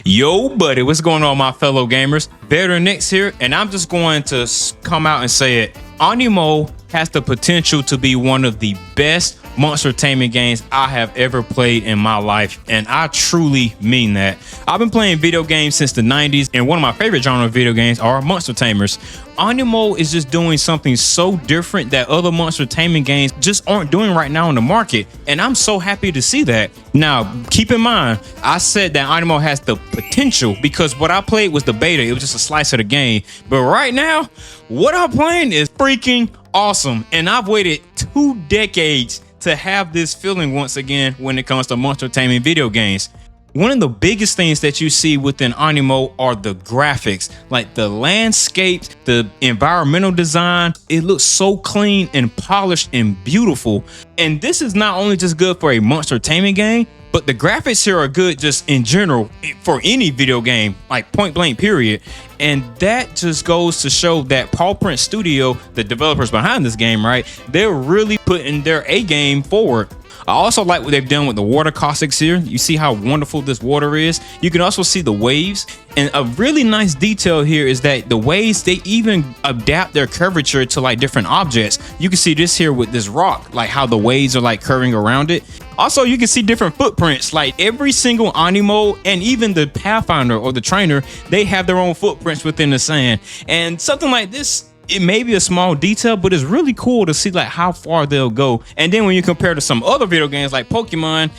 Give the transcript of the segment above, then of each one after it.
Yo, buddy, what's going on, my fellow gamers? Veteran Nix here, and I'm just going to come out and say it. Aniimo has the potential to be one of the best monster taming games I have ever played in my life, and I truly mean that. I've been playing video games since the 90s, and one of my favorite genre of video games are monster tamers. Aniimo is just doing something so different that other monster taming games just aren't doing right now in the market, and I'm so happy to see that. Now, keep in mind, I said that Aniimo has the potential because what I played was the beta. It was just a slice of the game, but right now, what I'm playing is freaking awesome, and I've waited 2 decades to have this feeling once again when it comes to monster taming video games. One of the biggest things that you see within Aniimo are the graphics, like the landscapes, the environmental design. It looks so clean and polished and beautiful. And this is not only just good for a monster taming game, but the graphics here are good just in general for any video game, like point blank period. And that just goes to show that Paw Print Studio, the developers behind this game, right, they're really putting their A game forward. I also like what they've done with the water caustics here. You see how wonderful this water is. You can also see the waves. And a really nice detail here is that the waves, they even adapt their curvature to like different objects. You can see this here with this rock, like how the waves are like curving around it. Also, you can see different footprints, like every single Aniimo and even the Pathfinder or the trainer, they have their own footprints within the sand. And something like this, it may be a small detail, but it's really cool to see like how far they'll go. And then when you compare to some other video games like Pokemon,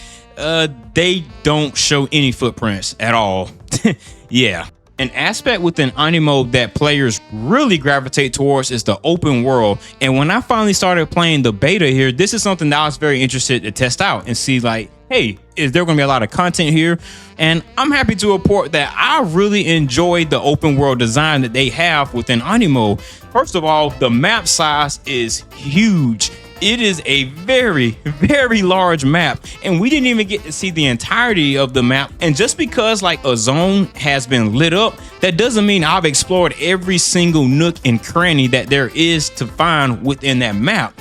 they don't show any footprints at all. Yeah. An aspect within Aniimo that players really gravitate towards is the open world. And when I finally started playing the beta here, this is something that I was very interested to test out and see like, hey, is there going to be a lot of content here? And I'm happy to report that I really enjoyed the open world design that they have within Aniimo. First of all, the map size is huge. It is a very, very large map, and we didn't even get to see the entirety of the map. And just because like a zone has been lit up, that doesn't mean I've explored every single nook and cranny that there is to find within that map.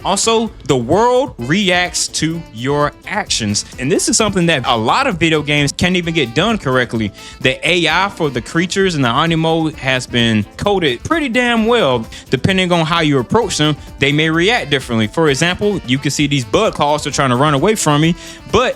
Also, the world reacts to your actions. And this is something that a lot of video games can't even get done correctly. The AI for the creatures in the Aniimo has been coded pretty damn well. Depending on how you approach them, they may react differently. For example, you can see these bug claws are trying to run away from me, but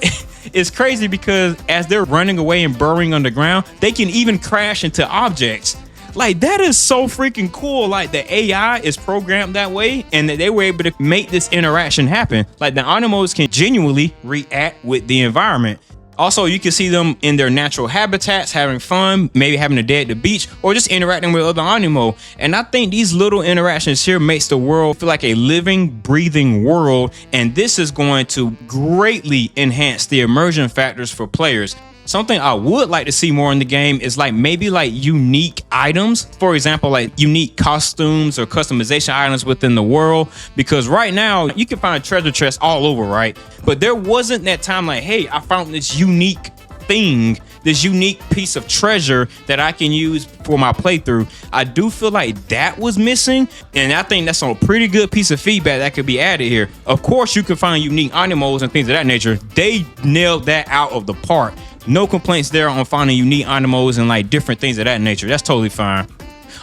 it's crazy because as they're running away and burrowing underground, they can even crash into objects. Like, that is so freaking cool. Like, the AI is programmed that way and that they were able to make this interaction happen. Like, the Animos can genuinely react with the environment. Also, you can see them in their natural habitats, having fun, maybe having a day at the beach, or just interacting with other Aniimo. And I think these little interactions here makes the world feel like a living, breathing world. And this is going to greatly enhance the immersion factors for players. Something I would like to see more in the game is like maybe like unique items. For example, like unique costumes or customization items within the world. Because right now you can find treasure chests all over, right? But there wasn't that time like, hey, I found this unique thing, this unique piece of treasure that I can use for my playthrough. I do feel like that was missing, and I think that's a pretty good piece of feedback that could be added here. Of course, you can find unique Animos and things of that nature. They nailed that out of the park. No complaints there on finding unique Animos and like different things of that nature. That's totally fine.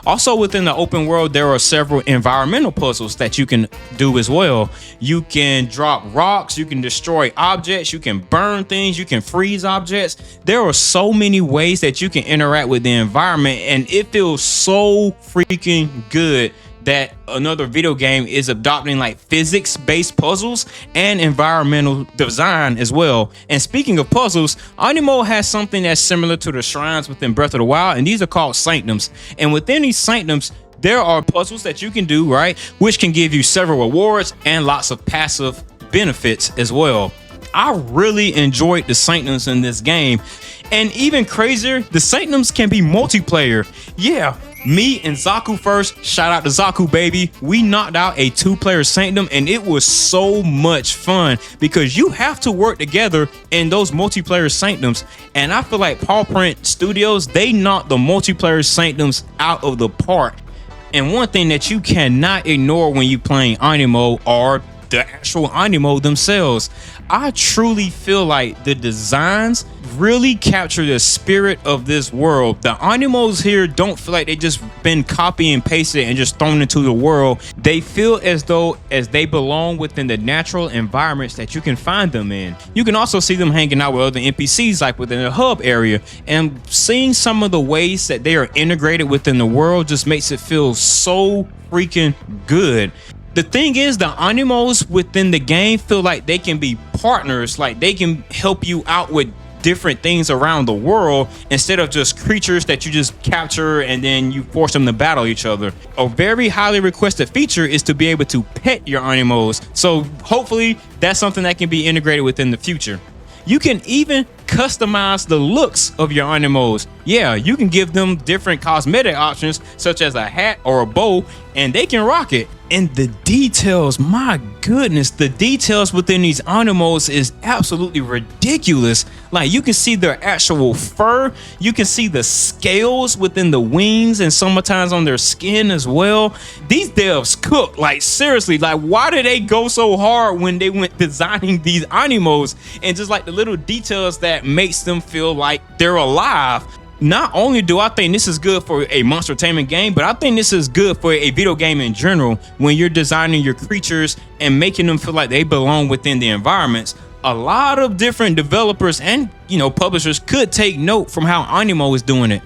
Also, within the open world, there are several environmental puzzles that you can do as well. You can drop rocks, you can destroy objects, you can burn things, you can freeze objects. There are so many ways that you can interact with the environment, and it feels so freaking good that another video game is adopting like physics-based puzzles and environmental design as well. And speaking of puzzles, Aniimo has something that's similar to the shrines within Breath of the Wild, and these are called sanctums. And within these sanctums, there are puzzles that you can do, right, which can give you several rewards and lots of passive benefits as well. I really enjoyed the sanctums in this game. And even crazier, the sanctums can be multiplayer. Yeah, me and Zaku first, shout out to Zaku, baby. We knocked out a 2-player sanctum, and it was so much fun because you have to work together in those multiplayer sanctums. And I feel like Paw Print Studios, they knocked the multiplayer sanctums out of the park. And one thing that you cannot ignore when you playing Aniimo are the actual Aniimo themselves. I truly feel like the designs really capture the spirit of this world. The Animos here don't feel like they just been copied and pasted and just thrown into the world. They feel as though they belong within the natural environments that you can find them in. You can also see them hanging out with other NPCs like within the hub area, and seeing some of the ways that they are integrated within the world just makes it feel so freaking good. The thing is, the Animos within the game feel like they can be partners, like they can help you out with different things around the world instead of just creatures that you just capture and then you force them to battle each other. A very highly requested feature is to be able to pet your Animos, so hopefully that's something that can be integrated within the future. You can even customize the looks of your Animos. Yeah, you can give them different cosmetic options such as a hat or a bow, and they can rock it. And the details, my goodness, the details within these Animos is absolutely ridiculous. Like, you can see their actual fur, you can see the scales within the wings and sometimes on their skin as well. These devs cook, like seriously, like why did they go so hard when they went designing these Animos, and just like the little details that makes them feel like they're alive. Not only do I think this is good for a monster-taming game, but I think this is good for a video game in general when you're designing your creatures and making them feel like they belong within the environments. A lot of different developers and publishers could take note from how Aniimo is doing it.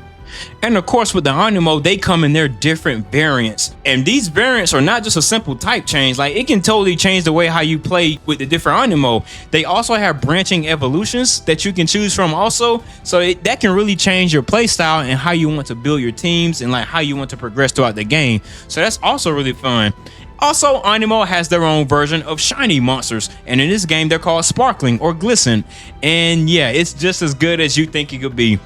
And of course, with the Aniimo, they come in their different variants, and these variants are not just a simple type change. Like, it can totally change the way how you play with the different Aniimo. They also have branching evolutions that you can choose from also, so that can really change your play style and how you want to build your teams and like how you want to progress throughout the game. So that's also really fun. Also, Aniimo has their own version of shiny monsters, and in this game they're called sparkling or glisten, and yeah, it's just as good as you think it could be.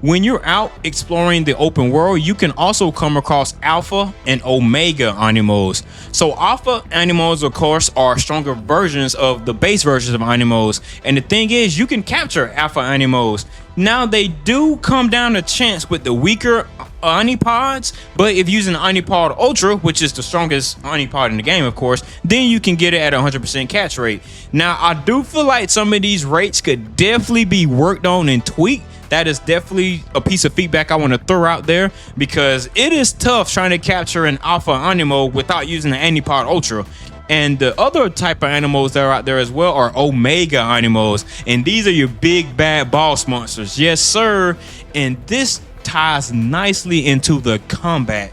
When you're out exploring the open world, you can also come across alpha and omega Animos. So alpha Animos, of course, are stronger versions of the base versions of Animos. And the thing is, you can capture alpha Animos. Now, they do come down to chance with the weaker Anipods, but if using Anipod Ultra, which is the strongest Anipod in the game, of course, then you can get it at 100% catch rate. Now, I do feel like some of these rates could definitely be worked on and tweaked. That is definitely a piece of feedback I want to throw out there, because it is tough trying to capture an alpha Aniimo without using the Anipod Ultra. And the other type of Animos that are out there as well are omega Animos, and these are your big bad boss monsters. Yes sir. And this ties nicely into the combat.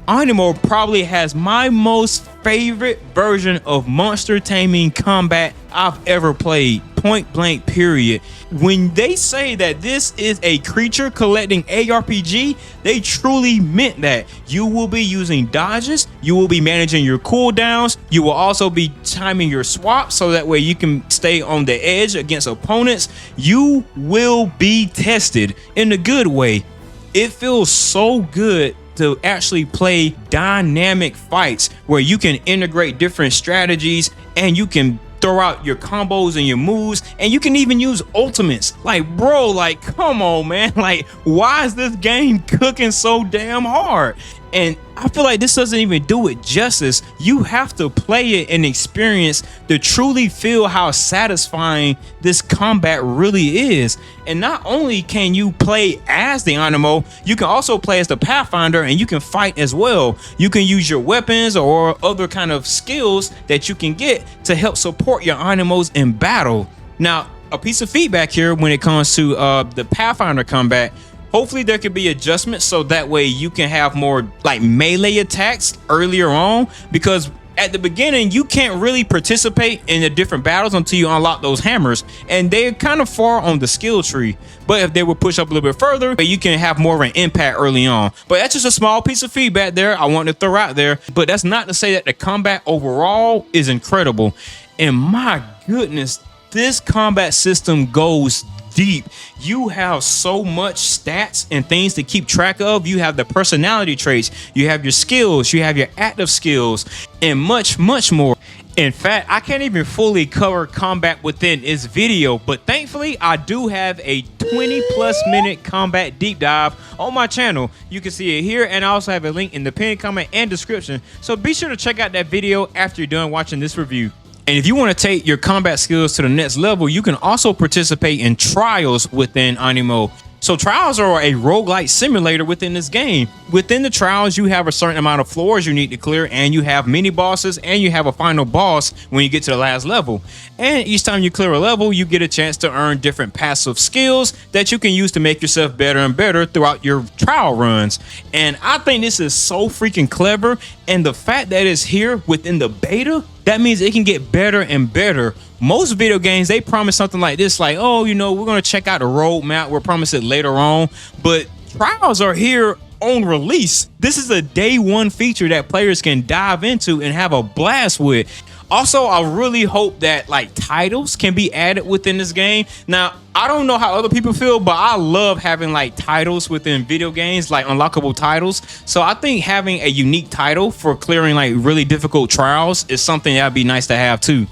Aniimo probably has my most favorite version of monster taming combat I've ever played, point blank period. When they say that this is a creature collecting ARPG, they truly meant that. You will be using dodges, you will be managing your cooldowns, you will also be timing your swaps so that way you can stay on the edge against opponents. You will be tested in a good way. It feels so good to actually play dynamic fights where you can integrate different strategies and you can throw out your combos and your moves, and you can even use ultimates. Like, bro, like, come on, man. Like, why is this game cooking so damn hard? And I feel like this doesn't even do it justice. You have to play it and experience to truly feel how satisfying this combat really is. And not only can you play as the Aniimo, you can also play as the Pathfinder, and you can fight as well. You can use your weapons or other kind of skills that you can get to help support your Animos in battle. Now, a piece of feedback here when it comes to the Pathfinder combat. Hopefully there could be adjustments so that way you can have more like melee attacks earlier on, because at the beginning you can't really participate in the different battles until you unlock those hammers, and they're kind of far on the skill tree. But if they would push up a little bit further, you can have more of an impact early on. But that's just a small piece of feedback there I wanted to throw out there. But that's not to say that the combat overall is incredible. And my goodness, this combat system goes deep. You have so much stats and things to keep track of. You have the personality traits, you have your skills, you have your active skills, and much more. In fact, I can't even fully cover combat within this video, but thankfully I do have a 20+ minute combat deep dive on my channel. You can see it here, and I also have a link in the pinned comment and description, so be sure to check out that video after you're done watching this review. And if you want to take your combat skills to the next level, you can also participate in trials within Aniimo. So trials are a roguelike simulator within this game. Within the trials, you have a certain amount of floors you need to clear, and you have mini bosses, and you have a final boss when you get to the last level. And each time you clear a level, you get a chance to earn different passive skills that you can use to make yourself better and better throughout your trial runs. And I think this is so freaking clever, and the fact that it's here within the beta, that means it can get better and better. Most video games, they promise something like this, like, oh, you know, we're going to check out the roadmap. We'll promise it later on. But trials are here on release. This is a day one feature that players can dive into and have a blast with. Also, I really hope that like titles can be added within this game. Now, I don't know how other people feel, but I love having like titles within video games, like unlockable titles. So I think having a unique title for clearing like really difficult trials is something that'd be nice to have too.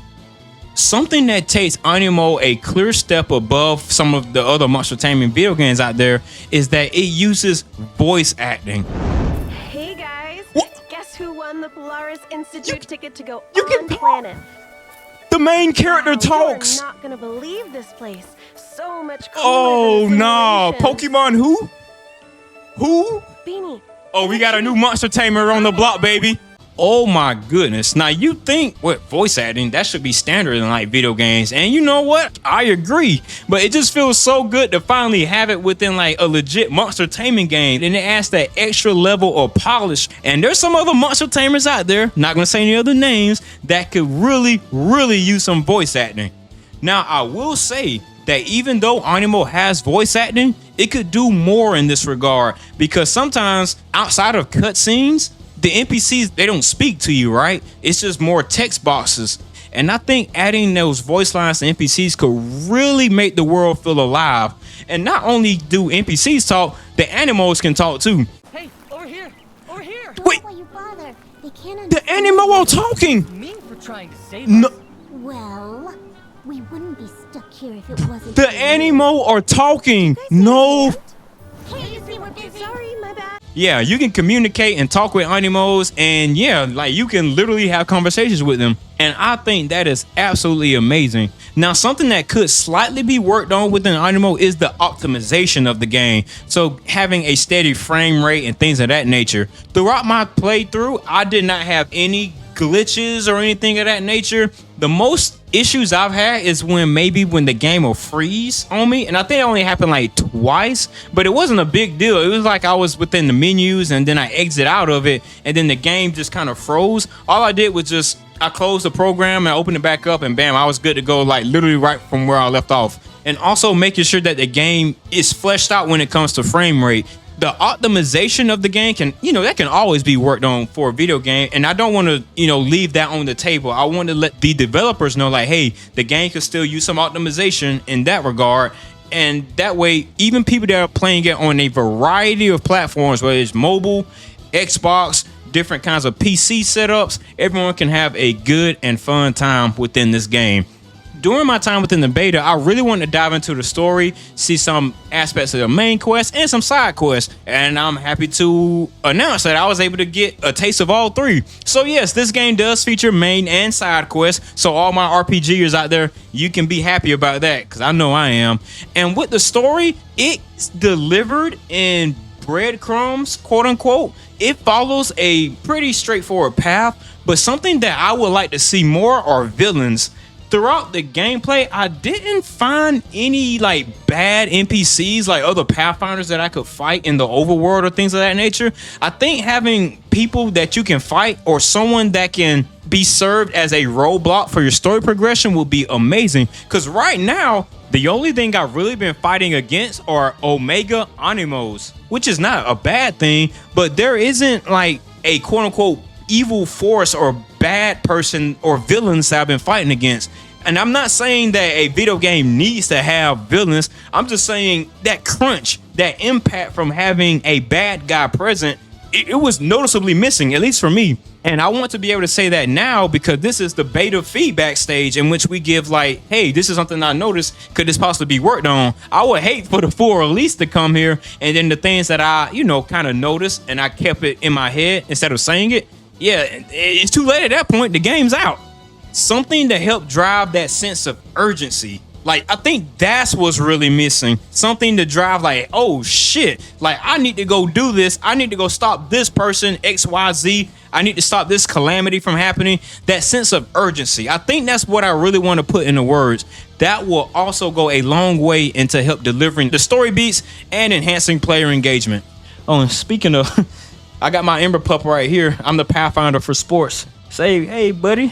Something that takes Aniimo a clear step above some of the other monster-taming video games out there is that it uses voice acting. Hey guys, guess who won the Polaris Institute ticket to go you on planet? The main character talks. You're not gonna believe this place. So much cooler Oh than no, simulations. Pokemon who? Who? Beanie. Oh, we got a new monster-tamer on the block, baby. Oh my goodness. Now you think what voice acting, that should be standard in like video games. And you know what? I agree. But it just feels so good to finally have it within like a legit monster taming game. And it adds that extra level of polish. And there's some other monster tamers out there, not gonna say any other names, that could really use some voice acting. Now I will say that even though Aniimo has voice acting, it could do more in this regard, because sometimes outside of cutscenes, the NPCs, they don't speak to you, right? It's just more text boxes. And I think adding those voice lines to NPCs could really make the world feel alive. And not only do NPCs talk, the Animals can talk too. Hey, over here! Over here! Wait, Why you bother? They can't the Animo are talking. Me for trying to save No, us. Well, we wouldn't be stuck here if it wasn't the for you. Animo are talking. No. Hey, you see, we're busy. Sorry, my bad. Yeah, you can communicate and talk with Animos, and yeah, like you can literally have conversations with them. And I think that is absolutely amazing. Now, something that could slightly be worked on within Aniimo is the optimization of the game. So having a steady frame rate and things of that nature. Throughout my playthrough, I did not have any glitches or anything of that nature. The most issues I've had is when the game will freeze on me, and I think it only happened like twice, but it wasn't a big deal. It was like I was within the menus and then I exit out of it, and then the game just kind of froze. All I did was just I closed the program and opened it back up, and bam, I was good to go, like literally right from where I left off. And also making sure that the game is fleshed out when it comes to frame rate. The optimization of the game can, that can always be worked on for a video game. And I don't want to, leave that on the table. I want to let the developers know, like, hey, the game could still use some optimization in that regard. And that way, even people that are playing it on a variety of platforms, whether it's mobile, Xbox, different kinds of PC setups, everyone can have a good and fun time within this game. During my time within the beta, I really wanted to dive into the story, see some aspects of the main quest and some side quests. And I'm happy to announce that I was able to get a taste of all three. So yes, this game does feature main and side quests. So all my RPGers out there, you can be happy about that, because I know I am. And with the story, it's delivered in breadcrumbs, quote unquote. It follows a pretty straightforward path, but something that I would like to see more are villains. Throughout the gameplay, I didn't find any like bad NPCs like other Pathfinders that I could fight in the overworld or things of that nature. I think having people that you can fight or someone that can be served as a roadblock for your story progression will be amazing. Because right now, the only thing I've really been fighting against are Omega Animos, which is not a bad thing, but there isn't like a quote unquote evil force or bad person or villains that I've been fighting against. And I'm not saying that a video game needs to have villains. I'm just saying that crunch, that impact from having a bad guy present, it was noticeably missing, at least for me. And I want to be able to say that now, because this is the beta feedback stage in which we give like, hey, this is something I noticed. Could this possibly be worked on? I would hate for the full release to come here and then the things that I, kind of noticed and I kept it in my head instead of saying it. Yeah, it's too late at that point. The game's out. something to help drive that sense of urgency. Like, I think that's what's really missing. Something to drive like, oh shit, like I need to go do this. I need to go stop this person, XYZ. I need to stop this calamity from happening. That sense of urgency. I think that's what I really want to put into words. That will also go a long way into help delivering the story beats and enhancing player engagement. Oh, and speaking of, I got my Ember pup right here. I'm the Pathfinder for sports. Say, hey buddy,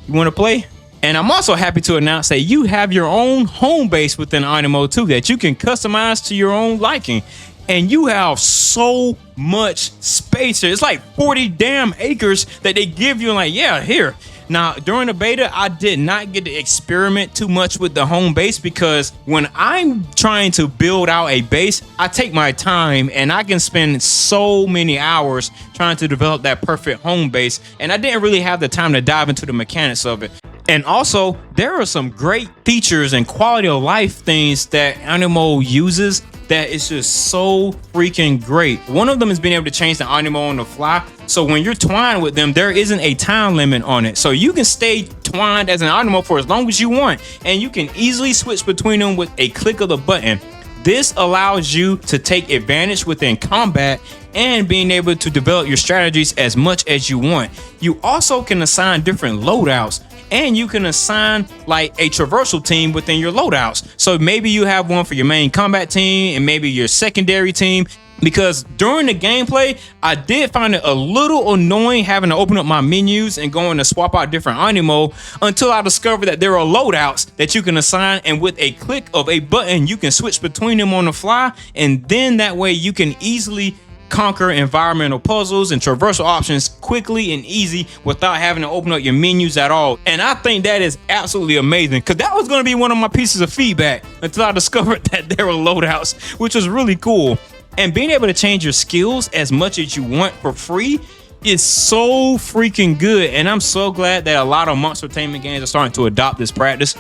you want to play? And I'm also happy to announce that you have your own home base within Aniimo too, that you can customize to your own liking. And you have so much space here. It's like 40 damn acres that they give you. Like, yeah, here. Now, during the beta, I did not get to experiment too much with the home base because when I'm trying to build out a base, I take my time and I can spend so many hours trying to develop that perfect home base. And I didn't really have the time to dive into the mechanics of it. And also, there are some great features and quality of life things that Aniimo uses that is just so freaking great. One of them is being able to change the Aniimo on the fly. So when you're twined with them, there isn't a time limit on it. So you can stay twined as an Aniimo for as long as you want, and you can easily switch between them with a click of the button. This allows you to take advantage within combat and being able to develop your strategies as much as you want. You also can assign different loadouts, and you can assign like a traversal team within your loadouts. So maybe you have one for your main combat team and maybe your secondary team. Because during the gameplay, I did find it a little annoying having to open up my menus and going to swap out different Aniimo until I discovered that there are loadouts that you can assign, and with a click of a button, you can switch between them on the fly, and then that way you can easily conquer environmental puzzles and traversal options quickly and easy without having to open up your menus at all. And I think that is absolutely amazing, because that was going to be one of my pieces of feedback until I discovered that there were loadouts, which was really cool. And being able to change your skills as much as you want for free is so freaking good. And I'm so glad that a lot of monster-taming games are starting to adopt this practice.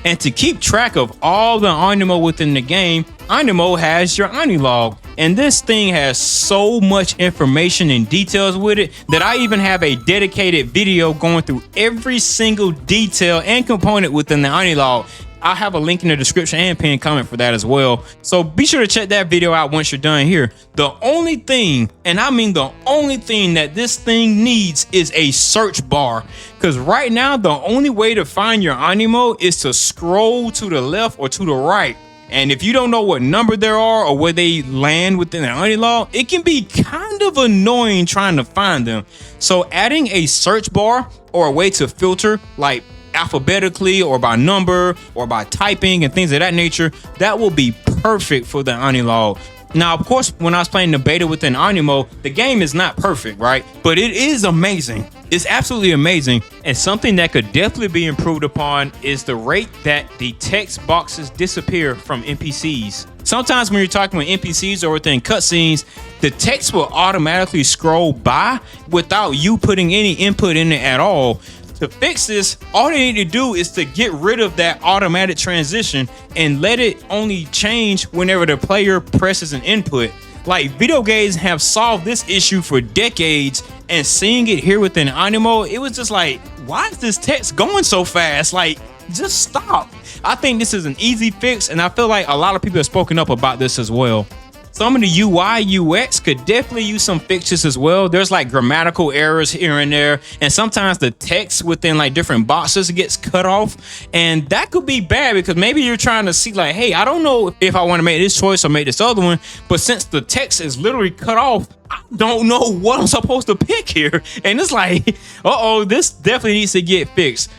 And to keep track of all the Aniimo within the game, Aniimo has your Aniilog. And this thing has so much information and details with it that I even have a dedicated video going through every single detail and component within the Aniilog. I'll have a link in the description and pinned comment for that as well. So be sure to check that video out once you're done here. The only thing, and I mean the only thing that this thing needs is a search bar. Because right now, the only way to find your Aniimo is to scroll to the left or to the right. And if you don't know what number there are or where they land within the Aniilog, it can be kind of annoying trying to find them. So adding a search bar or a way to filter like alphabetically or by number or by typing and things of that nature, that will be perfect for the Aniilog. Now, of course, when I was playing the beta within Aniimo, the game is not perfect, right? But it is amazing. It's absolutely amazing. And something that could definitely be improved upon is the rate that the text boxes disappear from NPCs. Sometimes when you're talking with NPCs or within cutscenes, the text will automatically scroll by without you putting any input in it at all. To fix this, all they need to do is to get rid of that automatic transition and let it only change whenever the player presses an input. Like, video games have solved this issue for decades, and seeing it here within Aniimo, it was just like, why is this text going so fast? Like, just stop. I think this is an easy fix, and I feel like a lot of people have spoken up about this as well. Some of the UI UX could definitely use some fixes as well. There's like grammatical errors here and there, and sometimes the text within like different boxes gets cut off, and that could be bad because maybe you're trying to see like, hey, I don't know if I want to make this choice or make this other one, but since the text is literally cut off, I don't know what I'm supposed to pick here. And it's like, uh-oh, this definitely needs to get fixed.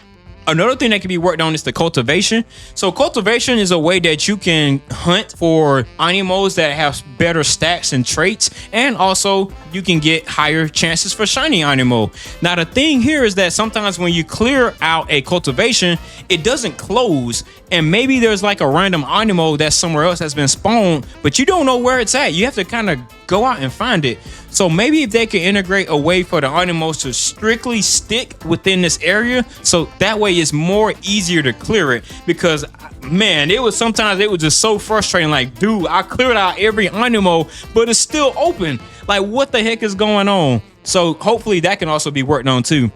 Another thing that can be worked on is the cultivation. So cultivation is a way that you can hunt for Animos that have better stats and traits, and also you can get higher chances for shiny Aniimo. Now the thing here is that sometimes when you clear out a cultivation, it doesn't close, and maybe there's like a random Aniimo that's somewhere else that's been spawned, but you don't know where it's at. You have to kind of go out and find it. So maybe if they can integrate a way for the Animos to strictly stick within this area, so that way it's more easier to clear it. Because man, it was just so frustrating. Like, dude, I cleared out every Aniimo, but it's still open. Like, what the heck is going on? So hopefully that can also be worked on too.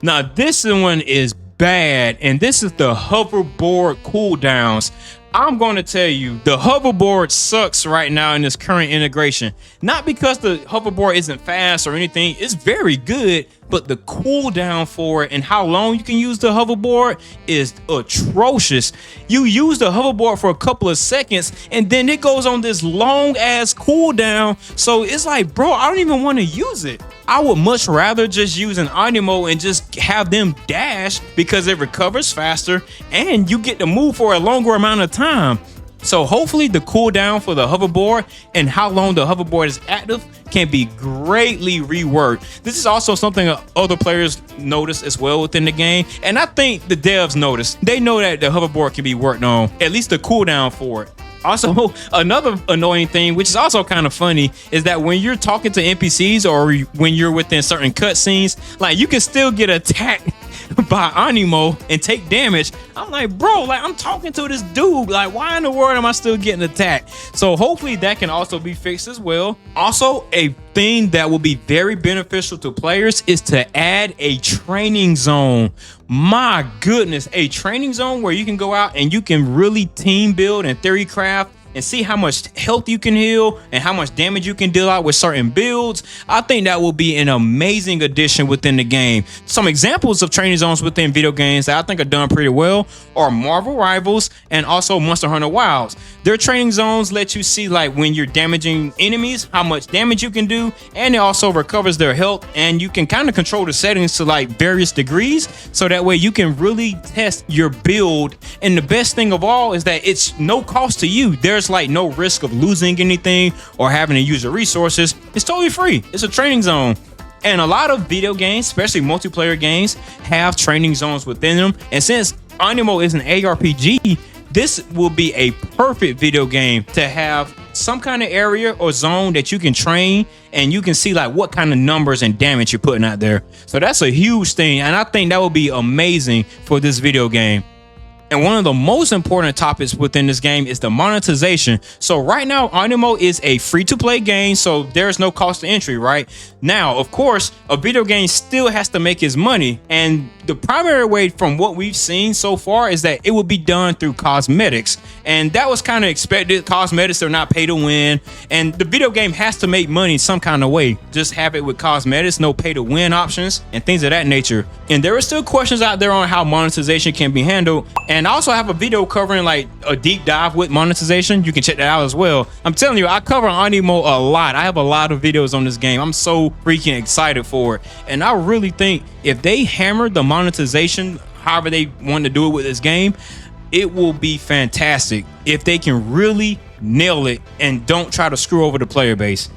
Now this one is bad, and this is the hoverboard cooldowns. I'm going to tell you, the hoverboard sucks right now in this current integration. Not because the hoverboard isn't fast or anything, it's very good, but the cooldown for it and how long you can use the hoverboard is atrocious. You use the hoverboard for a couple of seconds and then it goes on this long ass cooldown. So it's like, bro, I don't even want to use it. I would much rather just use an Aniimo and just have them dash because it recovers faster and you get to move for a longer amount of time. So hopefully the cooldown for the hoverboard and how long the hoverboard is active can be greatly reworked. This is also something other players notice as well within the game. And I think the devs notice. They know that the hoverboard can be worked on, at least the cooldown for it. Also, another annoying thing, which is also kind of funny, is that when you're talking to NPCs or when you're within certain cutscenes, like you can still get attacked by Aniimo and take damage. I'm like, bro, like I'm talking to this dude. Like, why in the world am I still getting attacked? So hopefully that can also be fixed as well. Also, a thing that will be very beneficial to players is to add a training zone. My goodness, a training zone where you can go out and you can really team build and theory craft and see how much health you can heal and how much damage you can deal out with certain builds. I think that will be an amazing addition within the game. Some examples of training zones within video games that I think are done pretty well are Marvel Rivals and also Monster Hunter Wilds. Their training zones let you see like when you're damaging enemies, how much damage you can do, and it also recovers their health, and you can kind of control the settings to like various degrees, so that way you can really test your build. And the best thing of all is that it's no cost to you. There's like no risk of losing anything or having to use your resources. It's totally free. It's a training zone. And a lot of video games, especially multiplayer games, have training zones within them. And since Aniimo is an ARPG, this will be a perfect video game to have some kind of area or zone that you can train and you can see like what kind of numbers and damage you're putting out there. So that's a huge thing, and I think that would be amazing for this video game. And one of the most important topics within this game is the monetization. So right now, Aniimo is a free-to-play game, so there's no cost to entry, right? Now, of course, a video game still has to make its money. And the primary way from what we've seen so far is that it will be done through cosmetics. And that was kind of expected. Cosmetics are not pay to win. And the video game has to make money some kind of way. Just have it with cosmetics, no pay to win options, and things of that nature. And there are still questions out there on how monetization can be handled. And I also have a video covering like a deep dive with monetization. You can check that out as well. I'm telling you, I cover Aniimo a lot. I have a lot of videos on this game. I'm so freaking excited for it. And I really think if they hammer the monetization, however they want to do it with this game, it will be fantastic if they can really nail it and don't try to screw over the player base.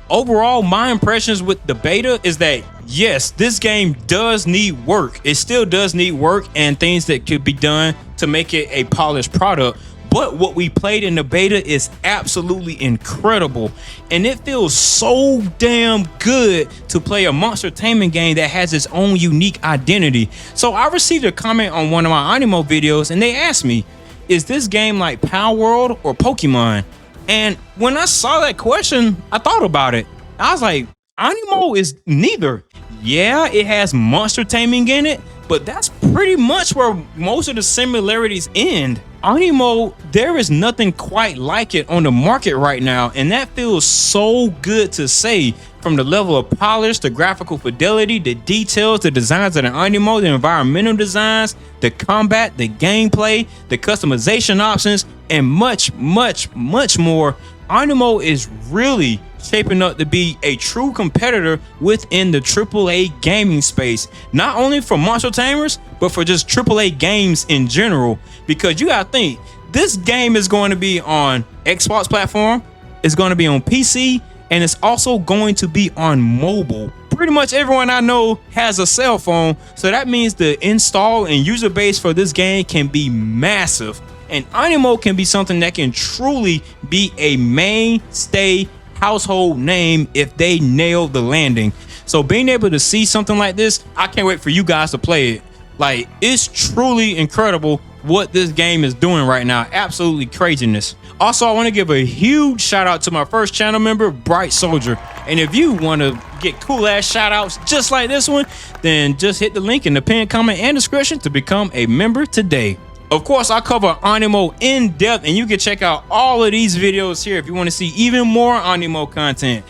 Overall, my impressions with the beta is that yes, this game does need work. It still does need work and things that could be done to make it a polished product. But what we played in the beta is absolutely incredible. And it feels so damn good to play a monster-taming game that has its own unique identity. So I received a comment on one of my Aniimo videos and they asked me, is this game like Power World or Pokemon? And when I saw that question, I thought about it. I was like, Aniimo is neither. Yeah, it has monster taming in it, but that's pretty much where most of the similarities end. Aniimo, there is nothing quite like it on the market right now, and that feels so good to say. From the level of polish, the graphical fidelity, the details, the designs of the Aniimo, the environmental designs, the combat, the gameplay, the customization options, and much, much, much more. Aniimo is really shaping up to be a true competitor within the AAA gaming space, not only for monster tamers, but for just AAA games in general. Because you gotta think, this game is going to be on Xbox platform, it's going to be on PC, and it's also going to be on mobile. Pretty much everyone I know has a cell phone, so that means the install and user base for this game can be massive. And Aniimo can be something that can truly be a mainstay household name if they nail the landing. So being able to see something like this, I can't wait for you guys to play it. Like, it's truly incredible what this game is doing right now. Absolutely craziness. Also, I want to give a huge shout out to my first channel member, Bright Soldier. And if you want to get cool ass shout outs just like this one, then just hit the link in the pinned comment and description to become a member today. Of course, I cover Aniimo in depth, and you can check out all of these videos here if you want to see even more Aniimo content.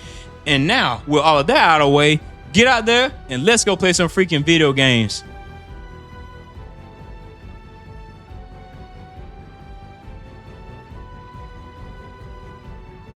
And now, with all of that out of the way, get out there and let's go play some freaking video games.